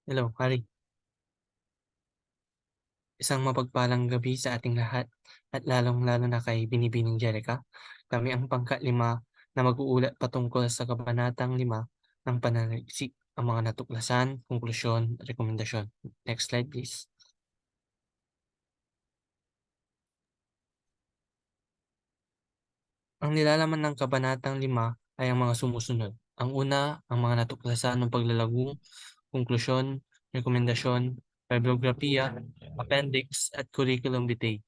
Hello, Hari. Isang mapagpalang gabi sa ating lahat at lalong-lalo na kay Binibining Jerica. Kami ang pangka-5 na mag-uulat patungkol sa kabanatang 5 ng pananaliksik, ang mga natuklasan, konklusyon at rekomendasyon. Next slide, please. Ang nilalaman ng kabanatang 5 ay ang mga sumusunod. Ang una, ang mga natuklasan ng paglalagong, konklusyon, rekomendasyon, bibliografiya, appendix at curriculum vitae.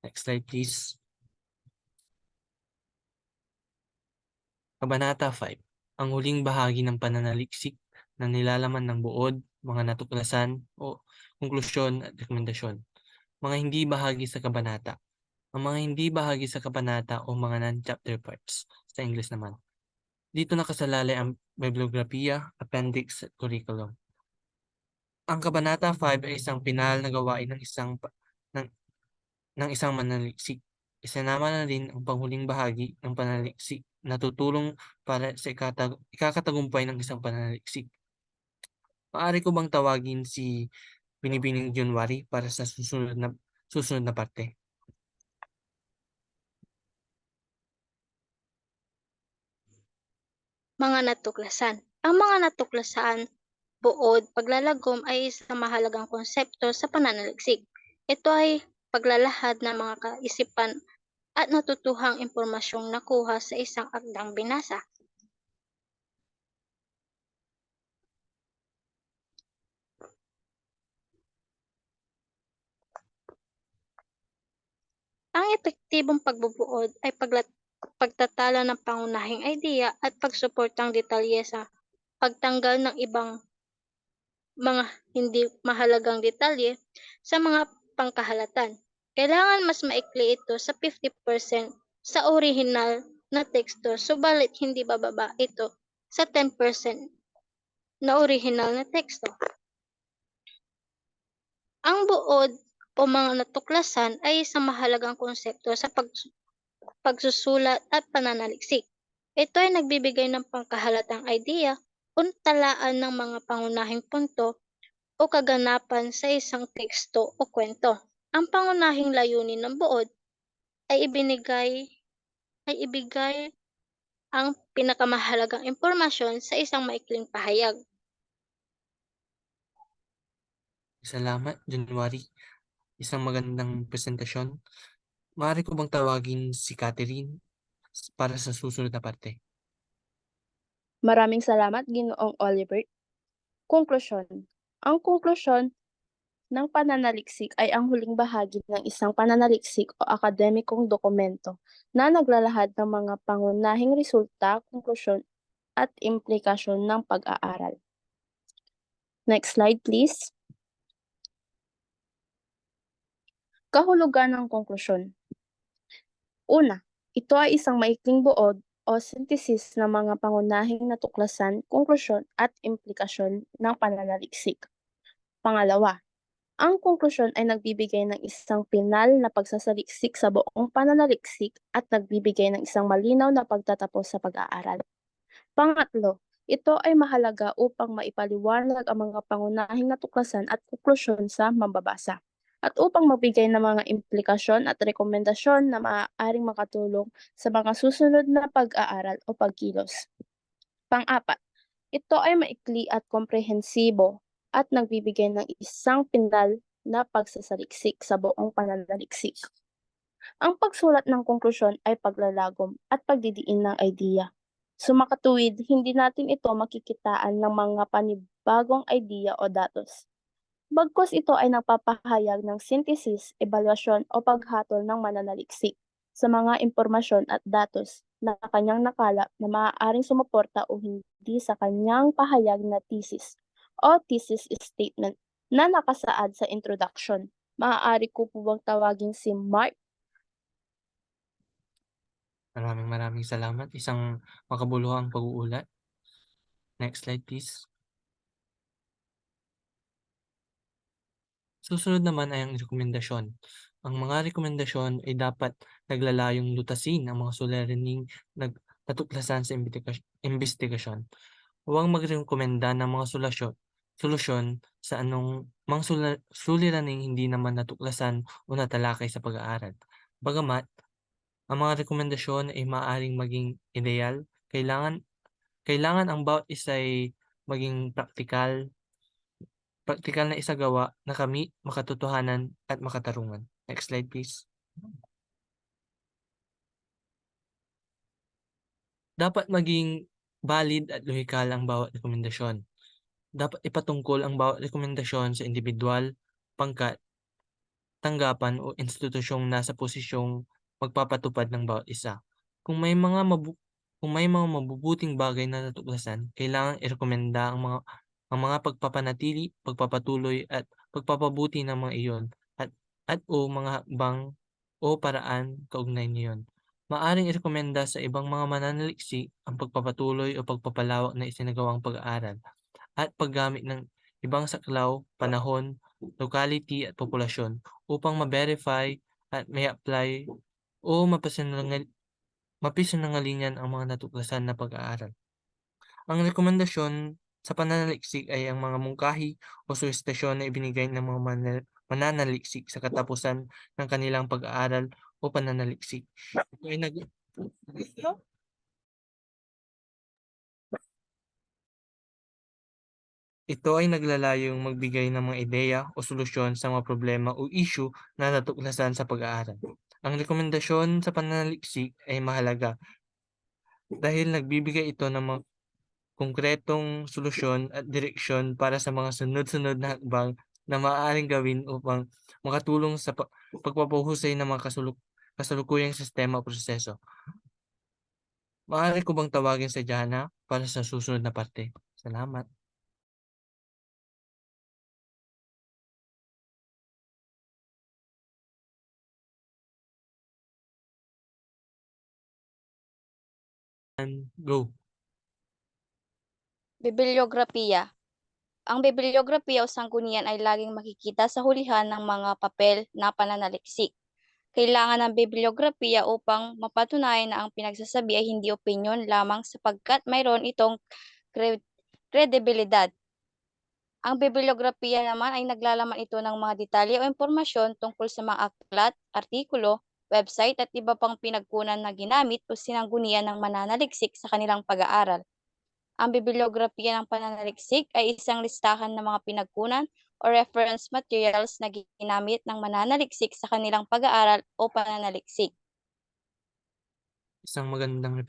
Next slide, please. Kabanata 5. Ang huling bahagi ng pananaliksik na nilalaman ng buod, mga natuklasan o konklusyon at rekomendasyon. Mga hindi bahagi sa kabanata. Ang mga hindi bahagi sa kabanata o mga non-chapter parts sa English naman. Dito nakasalalay ang bibliografiya, appendix at curriculum. Ang kabanata 5 ay isang pinal na gawain ng, ng isang mananaliksik. Isinama na rin ang panghuling bahagi ng pananaliksik na tutulong para sa ikakatagumpay ng isang pananaliksik. Maaari ko bang tawagin si Binibining Junwari para sa susunod na parte? Mga natuklasan. Ang mga natuklasan, buod, paglalagom ay isang mahalagang konsepto sa pananaliksik. Ito ay paglalahad ng mga kaisipan at natutuhang impormasyong nakuha sa isang akdang binasa. Ang epektibong pagbubuod ay pagtatala ng pangunahing idea at pagsuportang detalye sa pagtanggal ng ibang mga hindi mahalagang detalye sa mga pangkahalatan. Kailangan mas maikli ito sa 50% sa orihinal na teksto, subalit hindi bababa ito sa 10% na orihinal na teksto. Ang buod o mga natuklasan ay isang mahalagang konsepto sa pagsusulat at pananaliksik. Ito ay nagbibigay ng pangkahalatang idea o talaan ng mga pangunahing punto o kaganapan sa isang teksto o kwento. Ang pangunahing layunin ng buod ay ibigay ang pinakamahalagang impormasyon sa isang maikling pahayag. Salamat, Junwari. Isang magandang presentasyon. Maaari ko bang tawagin si Catherine para sa susunod na parte? Maraming salamat, Ginoong Oliver. Konklusyon. Ang konklusyon ng pananaliksik ay ang huling bahagi ng isang pananaliksik o akademikong dokumento na naglalahad ng mga pangunahing resulta, konklusyon, at implikasyon ng pag-aaral. Next slide, please. Kahulugan ng konklusyon. Una, ito ay isang maikling buod o synthesis ng mga pangunahing natuklasan, konklusyon, at implikasyon ng pananaliksik. Pangalawa, ang konklusyon ay nagbibigay ng isang pinal na pagsasaliksik sa buong pananaliksik at nagbibigay ng isang malinaw na pagtatapos sa pag-aaral. Pangatlo, ito ay mahalaga upang maipaliwanag ang mga pangunahing natuklasan at konklusyon sa mambabasa at upang magbigay ng mga implikasyon at rekomendasyon na maaaring makatulong sa mga susunod na pag-aaral o pagkilos. Pang-apat, ito ay maikli at komprehensibo at nagbibigay ng isang pinal na pagsasaliksik sa buong pananaliksik. Ang pagsulat ng konklusyon ay paglalagom at pagdidiin ng idea. Sumakatuwid, hindi natin ito makikitaan ng mga panibagong idea o datos. Bagkus ito ay nagpapahayag ng synthesis, evaluasyon o paghatol ng mananaliksik sa mga impormasyon at datos na kanyang nakalap na maaaring sumuporta o hindi sa kanyang pahayag na thesis o thesis statement na nakasaad sa introduction. Maaari ko po bang tawagin si Mark? Maraming salamat. Isang makabuluhang pag-uulat. Next slide, please. Susunod naman ay ang rekomendasyon. Ang mga rekomendasyon ay dapat naglalayong lutasin ang mga suliraning natuklasan sa investigasyon. Huwag magrekomenda ng mga solusyon sa anumang suliraning hindi naman natuklasan o natalakay sa pag-aaral. Bagamat ang mga rekomendasyon ay maaaring maging ideal, kailangan ang bawat isa ay maging praktikal na isagawa, nakamit, makatotohanan at makatarungan. Next slide please. Dapat maging valid at lohikal ang bawat rekomendasyon. Dapat ipatungkol ang bawat rekomendasyon sa individual, pangkat, tanggapan o institusyong nasa posisyong magpapatupad ng bawat isa. Kung may mga mabubuting bagay na natuklasan, kailangang irekomenda ang mga pagpapanatili, pagpapatuloy at pagpapabuti ng mga iyon at o mga hakbang o paraan kaugnay niyon. Maaring irekomenda sa ibang mga mananaliksik ang pagpapatuloy o pagpapalawak na isinagawang pag-aaral at paggamit ng ibang saklaw, panahon, locality at populasyon upang ma-verify at may apply o mapisinungalingan ang mga natuklasan na pag-aaral. Ang rekomendasyon sa pananaliksik ay ang mga mungkahi o suhestisyon na ibinigay ng mga mananaliksik sa katapusan ng kanilang pag-aaral o pananaliksik. Ito ay naglalayong magbigay ng mga ideya o solusyon sa mga problema o issue na natuklasan sa pag-aaral. Ang rekomendasyon sa pananaliksik ay mahalaga dahil nagbibigay ito ng mga konkretong solusyon at direksyon para sa mga sunod-sunod na hakbang na maaaring gawin upang makatulong sa pagpapahusay ng mga kasalukuyang sistema o proseso. Maaari ko bang tawagin si Jana para sa susunod na parte? Salamat. And go. Bibliografiya. Ang bibliografiya o sanggunian ay laging makikita sa hulihan ng mga papel na pananaliksik. Kailangan ng bibliografiya upang mapatunayan na ang pinagsasabi ay hindi opinyon lamang sapagkat mayroon itong kredibilidad. Ang bibliografiya naman ay naglalaman ito ng mga detalye o impormasyon tungkol sa mga aklat, artikulo, website at iba pang pinagkunan na ginamit o sinanggunian ng mananaliksik sa kanilang pag-aaral. Ang bibliografiya ng pananaliksik ay isang listahan ng mga pinagkunan o reference materials na ginamit ng mananaliksik sa kanilang pag-aaral o pananaliksik. Isang magandang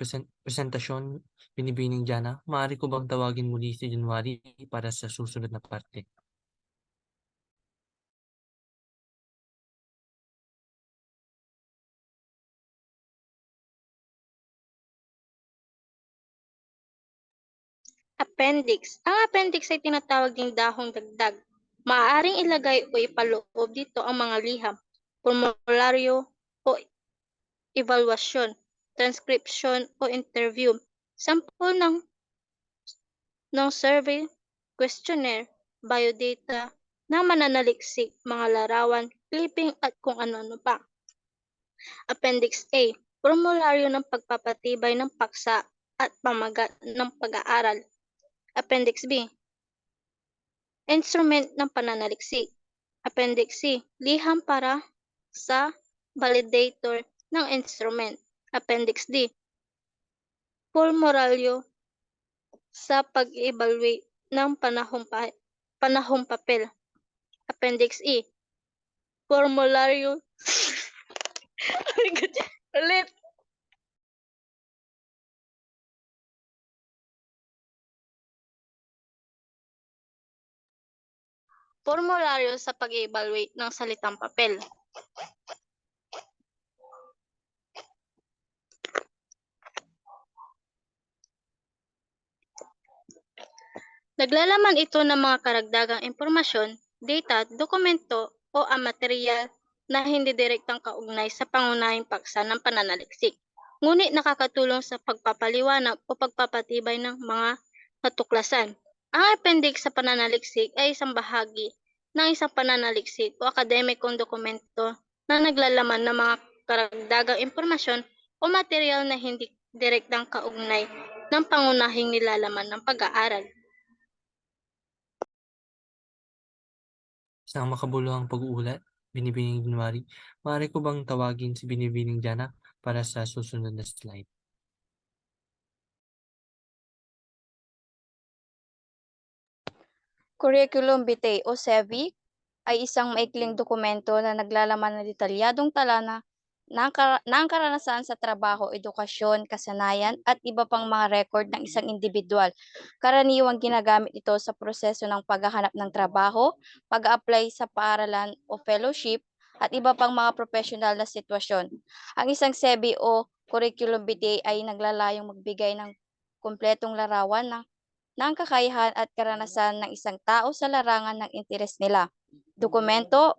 presentasyon, binibining Jana. Maaari ko bang tawagin muli si January para sa susunod na parte? Appendix. Ang appendix ay tinatawag ding dahong dagdag. Maaaring ilagay o ipaloob dito ang mga liham, formularyo o evaluasyon, transcription o interview, sampol ng survey, questionnaire, biodata, ng mananaliksik, mga larawan, clipping at kung ano-ano pa. Appendix A, formularyo ng pagpapatibay ng paksa at pamagat ng pag-aaral. Appendix B, instrument ng pananaliksik. Appendix C, liham para sa validator ng instrument. Appendix D, formularyo sa pag-evaluate ng panahong papel. Appendix E, formularyo ulit. Formularyo sa pag-evaluate ng salitang papel. Naglalaman ito ng mga karagdagang impormasyon, data, dokumento o ang material na hindi direktang kaugnay sa pangunahing paksa ng pananaliksik, ngunit nakakatulong sa pagpapaliwanag o pagpapatibay ng mga natuklasan. Ang appendix sa pananaliksik ay isang bahagi ng isang pananaliksik o akademikong dokumento na naglalaman ng mga karagdagang impormasyon o material na hindi direktang kaugnay ng pangunahing nilalaman ng pag-aaral. Sa makabuluhang pag-uulat, Binibining January, maaari ko bang tawagin si Binibining Jana para sa susunod na slide? Curriculum Vitae o CEVIC ay isang maikling dokumento na naglalaman ng detalyadong tala ng karanasan sa trabaho, edukasyon, kasanayan at iba pang mga record ng isang individual. Karaniwang ginagamit ito sa proseso ng paghahanap ng trabaho, pag-apply sa paaralan o fellowship, at iba pang mga professional na sitwasyon. Ang isang CEVI o Curriculum Vitae ay naglalayong magbigay ng kumpletong larawan ng kakayahan at karanasan ng isang tao sa larangan ng interes nila. Dokumento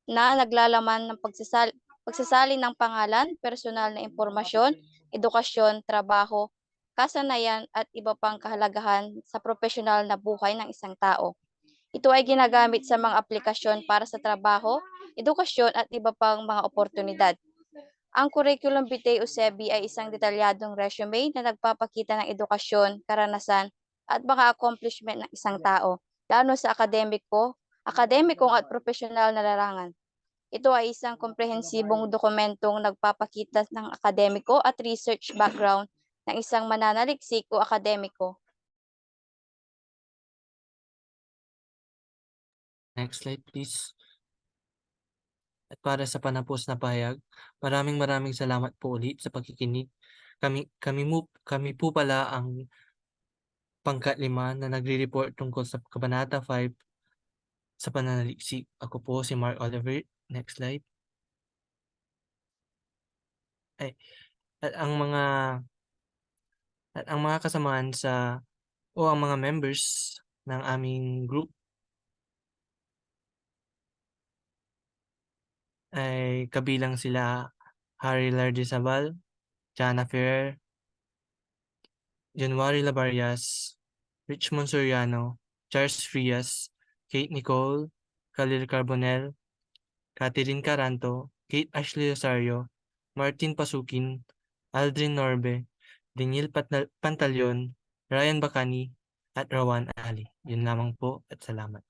na naglalaman ng pagsasalin ng pangalan, personal na impormasyon, edukasyon, trabaho, kasanayan at iba pang kahalagahan sa profesional na buhay ng isang tao. Ito ay ginagamit sa mga aplikasyon para sa trabaho, edukasyon at iba pang mga oportunidad. Ang Curriculum Vitae o CEVI ay isang detalyadong resume na nagpapakita ng edukasyon, karanasan, at mga accomplishment ng isang tao, lalo sa akademikong at profesional na larangan. Ito ay isang komprehensibong dokumentong nagpapakita ng akademiko at research background ng isang mananaliksik o akademiko. Next slide, please. At para sa panapos na pahayag, maraming salamat po ulit sa pakikinig. Kami po pala ang pangkat-5 na nagre-report tungkol sa Kabanata 5 sa pananaliksik. Ako po si Mark Oliver. Next slide. Ay, at ang mga kasamaan ang mga members ng aming group ay kabilang sila Harry Lardizabal, Jana Ferrer, January Labarias, Richmond Soriano, Charles Frias, Kate Nicole, Khalil Carbonell, Catherine Caranto, Kate Ashley Rosario, Martin Pasukin, Aldrin Norbe, Daniel Pantalion, Ryan Bacani, at Rowan Ali. Yun lamang po at salamat.